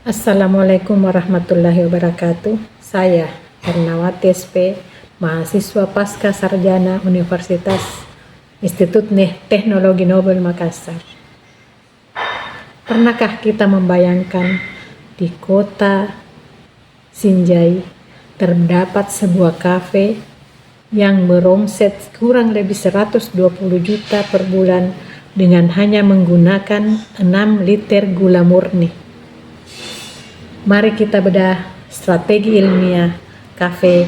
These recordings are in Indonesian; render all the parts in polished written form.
Assalamualaikum warahmatullahi wabarakatuh. Saya Ernawati SP, mahasiswa pasca sarjana Universitas Institut Teknologi Nobel Makassar. Pernahkah kita membayangkan di kota Sinjai terdapat sebuah kafe yang beromset kurang lebih 120 juta per bulan dengan hanya menggunakan 6 liter gula murni? Mari kita bedah strategi ilmiah kafe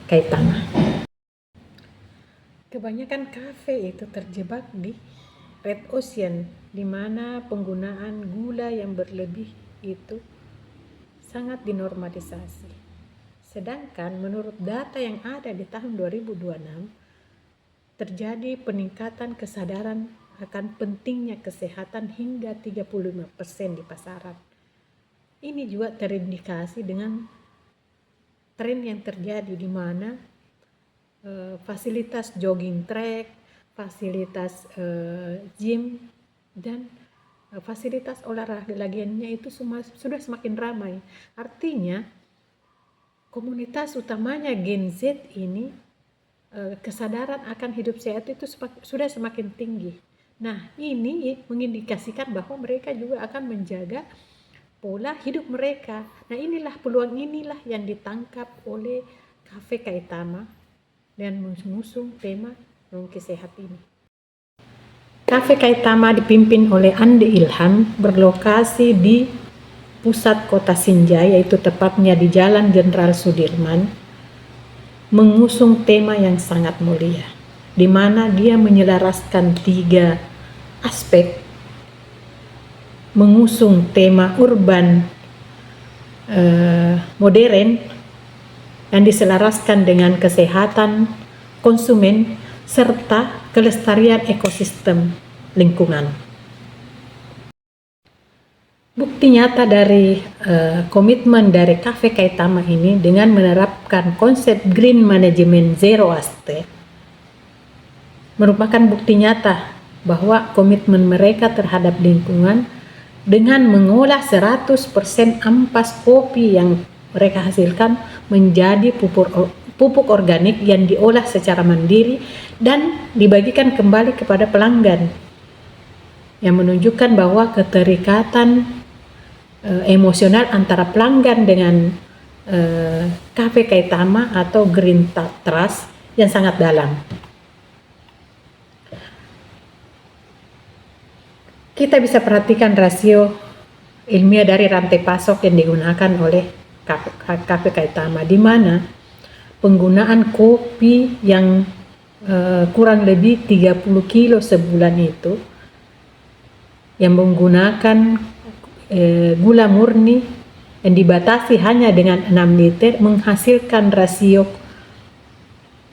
Kaitama. Kebanyakan kafe itu terjebak di red ocean, di mana penggunaan gula yang berlebih itu sangat dinormalisasi. Sedangkan menurut data yang ada di tahun 2026, terjadi peningkatan kesadaran akan pentingnya kesehatan hingga 35% di pasaran. Ini juga terindikasi dengan tren yang terjadi di mana fasilitas jogging track, fasilitas gym, dan fasilitas olahraga lainnya itu sudah semakin ramai. Artinya komunitas utamanya Gen Z ini kesadaran akan hidup sehat itu sudah semakin tinggi. Nah, ini mengindikasikan bahwa mereka juga akan menjaga pola hidup mereka. Nah, peluang inilah yang ditangkap oleh Cafe Kaitama dan mengusung tema nongki sehat ini. Cafe Kaitama dipimpin oleh Ande Ilham, berlokasi di pusat kota Sinjai, yaitu tepatnya di Jalan Jenderal Sudirman, mengusung tema yang sangat mulia, di mana dia menyelaraskan 3 aspek, mengusung tema urban modern yang diselaraskan dengan kesehatan konsumen serta kelestarian ekosistem lingkungan. Bukti nyata dari komitmen dari Cafe Kaitama ini dengan menerapkan konsep green management zero waste merupakan bukti nyata bahwa komitmen mereka terhadap lingkungan dengan mengolah 100% ampas kopi yang mereka hasilkan menjadi pupuk organik yang diolah secara mandiri dan dibagikan kembali kepada pelanggan, yang menunjukkan bahwa keterikatan emosional antara pelanggan dengan Cafe Kaitama atau Green Trust yang sangat dalam. Kita bisa perhatikan rasio ilmiah dari rantai pasok yang digunakan oleh Cafe Kaitama, di mana penggunaan kopi yang kurang lebih 30 kilo sebulan itu yang menggunakan gula murni yang dibatasi hanya dengan 6 liter menghasilkan rasio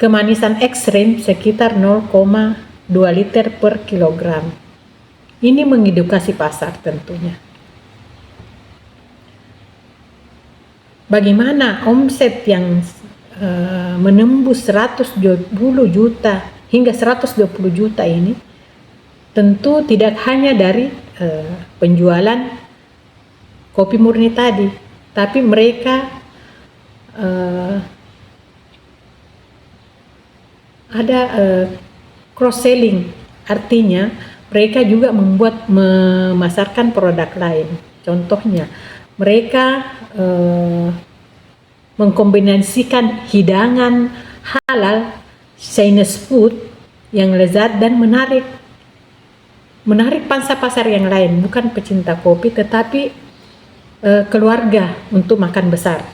kemanisan ekstrem sekitar 0,2 liter per kilogram. Ini mengedukasi pasar tentunya. Bagaimana omset yang menembus 120 juta hingga 120 juta ini tentu tidak hanya dari penjualan kopi murni tadi, tapi mereka ada cross selling, artinya mereka juga memasarkan produk lain. Contohnya, mereka mengkombinasikan hidangan halal Chinese food yang lezat dan menarik pangsa pasar yang lain, bukan pecinta kopi tetapi keluarga untuk makan besar.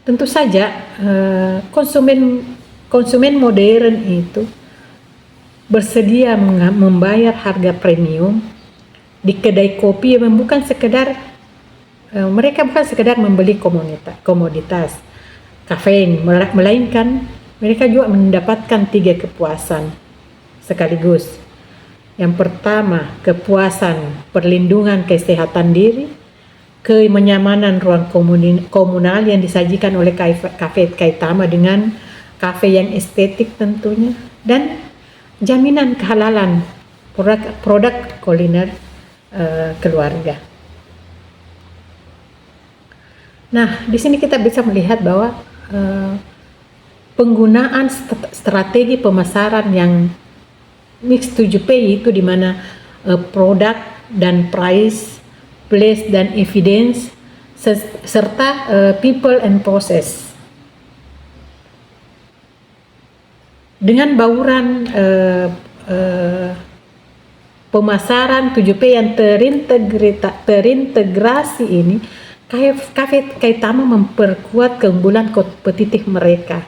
Tentu saja konsumen modern itu bersedia membayar harga premium di kedai kopi yang mereka bukan sekedar membeli komoditas kafein, melainkan mereka juga mendapatkan 3 kepuasan sekaligus. Yang pertama, kepuasan perlindungan kesehatan diri, kenyamanan ruang komunal yang disajikan oleh Cafe Kaitama dengan kafe yang estetik tentunya, dan jaminan kehalalan produk kuliner keluarga. Nah, di sini kita bisa melihat bahwa penggunaan strategi pemasaran yang mix 7P itu di mana produk dan price, place dan evidence serta people and process. Dengan bauran pemasaran 7P yang terintegrasi ini, Cafe Kaitama memperkuat keunggulan kompetitif mereka.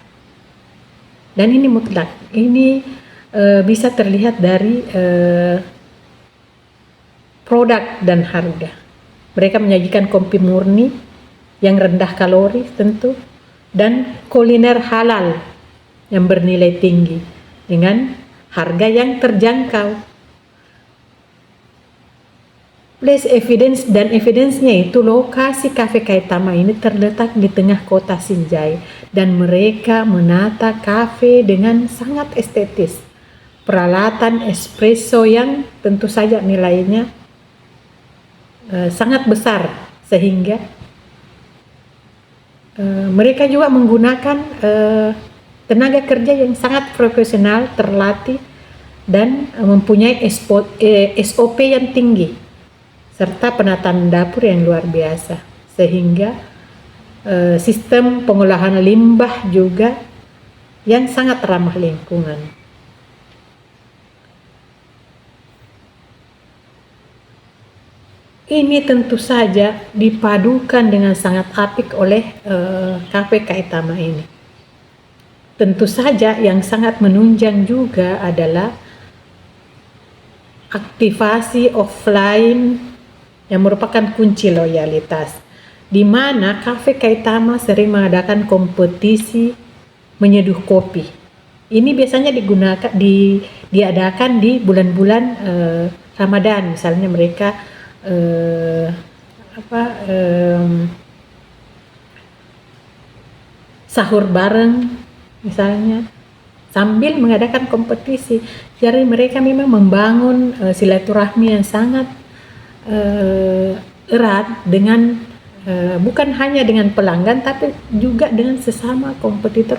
Dan ini mutlak. Ini bisa terlihat dari produk dan harga. Mereka menyajikan kopi murni yang rendah kalori tentu, dan kuliner halal yang bernilai tinggi dengan harga yang terjangkau. Place evidence dan evidence-nya itu lokasi Cafe Kaitama ini terletak di tengah kota Sinjai dan mereka menata kafe dengan sangat estetis. Peralatan espresso yang tentu saja nilainya sangat besar sehingga mereka juga menggunakan tenaga kerja yang sangat profesional, terlatih dan mempunyai SOP yang tinggi serta penataan dapur yang luar biasa, sehingga sistem pengolahan limbah juga yang sangat ramah lingkungan. Ini tentu saja dipadukan dengan sangat apik oleh Cafe Kaitama ini. Tentu saja yang sangat menunjang juga adalah aktivasi offline yang merupakan kunci loyalitas, di mana Cafe Kaitama sering mengadakan kompetisi menyeduh kopi. Ini biasanya diadakan di bulan-bulan Ramadan, misalnya mereka sahur bareng misalnya, sambil mengadakan kompetisi. Jadi mereka memang membangun silaturahmi yang sangat erat dengan bukan hanya dengan pelanggan tapi juga dengan sesama kompetitor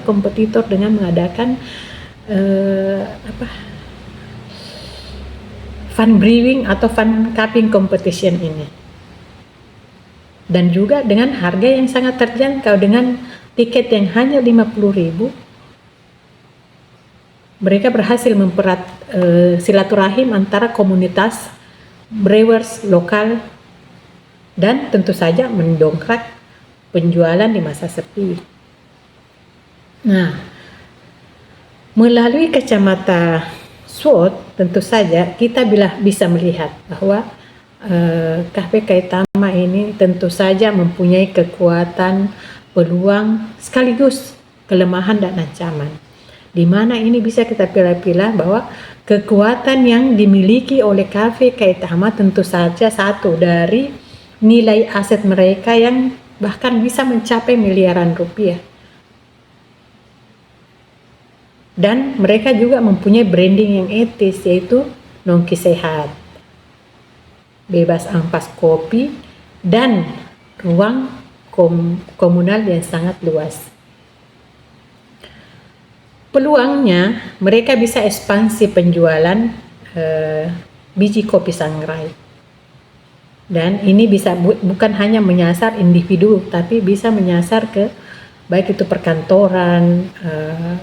dengan mengadakan fun brewing atau fun cupping competition ini, dan juga dengan harga yang sangat terjangkau. Dengan tiket yang hanya 50.000 mereka berhasil mempererat silaturahim antara komunitas brewers lokal dan tentu saja mendongkrak penjualan di masa sepi. Nah, melalui kacamata SWOT tentu saja kita bisa melihat bahwa Cafe Kaitama ini tentu saja mempunyai kekuatan, peluang sekaligus kelemahan dan ancaman, di mana ini bisa kita pilih-pilih bahwa kekuatan yang dimiliki oleh Cafe Kaitama tentu saja satu dari nilai aset mereka yang bahkan bisa mencapai miliaran rupiah. Dan mereka juga mempunyai branding yang etis, yaitu Nongki Sehat, bebas ampas kopi, dan ruang komunal yang sangat luas. Peluangnya mereka bisa ekspansi penjualan biji kopi sangrai, dan ini bisa bukan hanya menyasar individu tapi bisa menyasar ke baik itu perkantoran,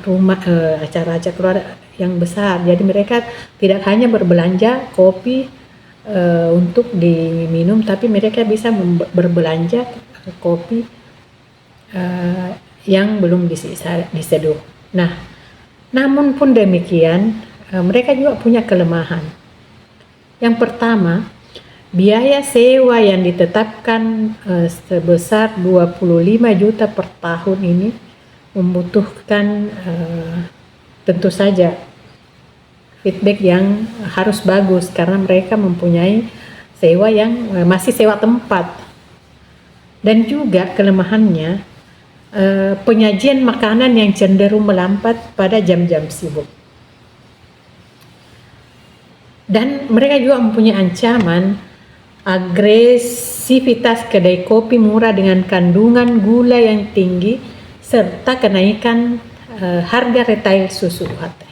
rumah, acara-acara yang besar. Jadi mereka tidak hanya berbelanja kopi untuk diminum, tapi mereka bisa berbelanja kopi yang belum diseduh. Nah, namun pun demikian, mereka juga punya kelemahan. Yang pertama, biaya sewa yang ditetapkan sebesar 25 juta per tahun ini membutuhkan tentu saja feedback yang harus bagus, karena mereka mempunyai sewa yang masih sewa tempat. Dan juga kelemahannya penyajian makanan yang cenderung melambat pada jam-jam sibuk. Dan mereka juga mempunyai ancaman agresivitas kedai kopi murah dengan kandungan gula yang tinggi, serta kenaikan harga retail susu UHT.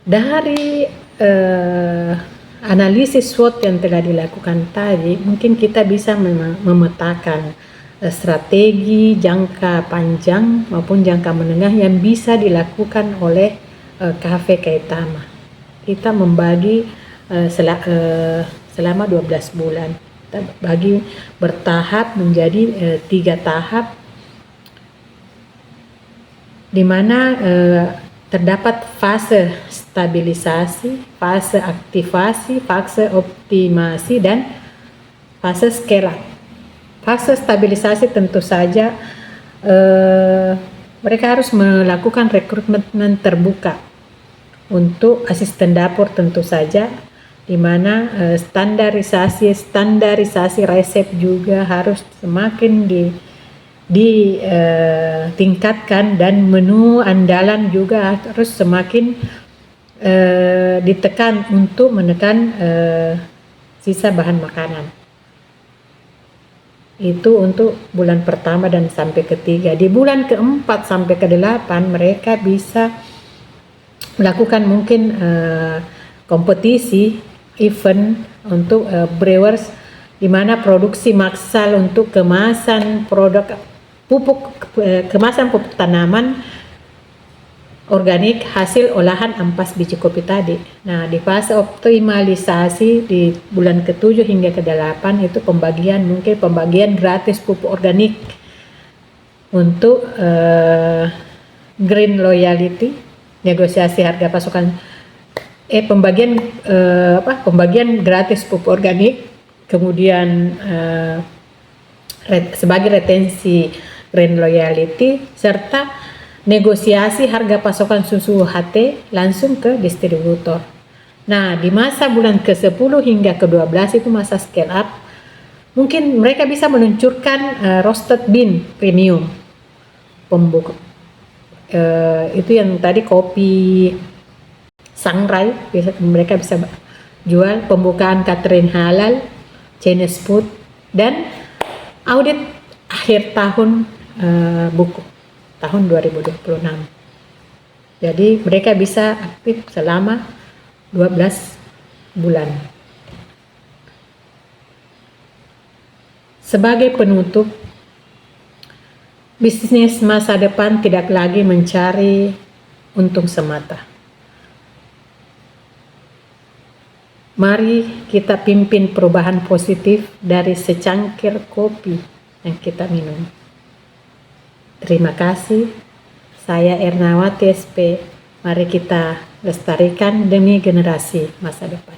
Dari analisis SWOT yang telah dilakukan tadi, mungkin kita bisa memetakan strategi jangka panjang maupun jangka menengah yang bisa dilakukan oleh Cafe Kaitama. Kita membagi selama 12 bulan. Kita bagi bertahap menjadi 3 tahap, di mana terdapat fase stabilisasi, fase aktivasi, fase optimasi, dan fase scale up. Fase stabilisasi tentu saja mereka harus melakukan rekrutmen terbuka untuk asisten dapur tentu saja, di mana standarisasi resep juga harus semakin ditingkatkan, dan menu andalan juga harus semakin ditekan untuk menekan sisa bahan makanan. Itu untuk bulan pertama dan sampai ketiga. Di bulan keempat sampai ke-8 mereka bisa melakukan mungkin kompetisi event untuk brewers, di mana produksi massal untuk kemasan pupuk tanaman organik hasil olahan ampas biji kopi tadi. Nah, di fase optimalisasi di bulan ke-7 hingga ke-8 itu pembagian gratis pupuk organik untuk green loyalty, negosiasi harga pasokan, pembagian gratis pupuk organik, kemudian sebagai retensi green loyalty, serta negosiasi harga pasokan susu UHT langsung ke distributor. Nah, di masa bulan ke-10 hingga ke-12 itu masa scale up, mungkin mereka bisa meluncurkan roasted bean premium, itu yang tadi kopi sangrai, mereka bisa jual, pembukaan catering halal, Chinese food, dan audit akhir tahun buku tahun 2026. Jadi mereka bisa aktif selama 12 bulan. Sebagai penutup, bisnis masa depan tidak lagi mencari untung semata. Mari kita pimpin perubahan positif dari secangkir kopi yang kita minum. Terima kasih. Saya Ernawati SP. Mari kita lestarikan demi generasi masa depan.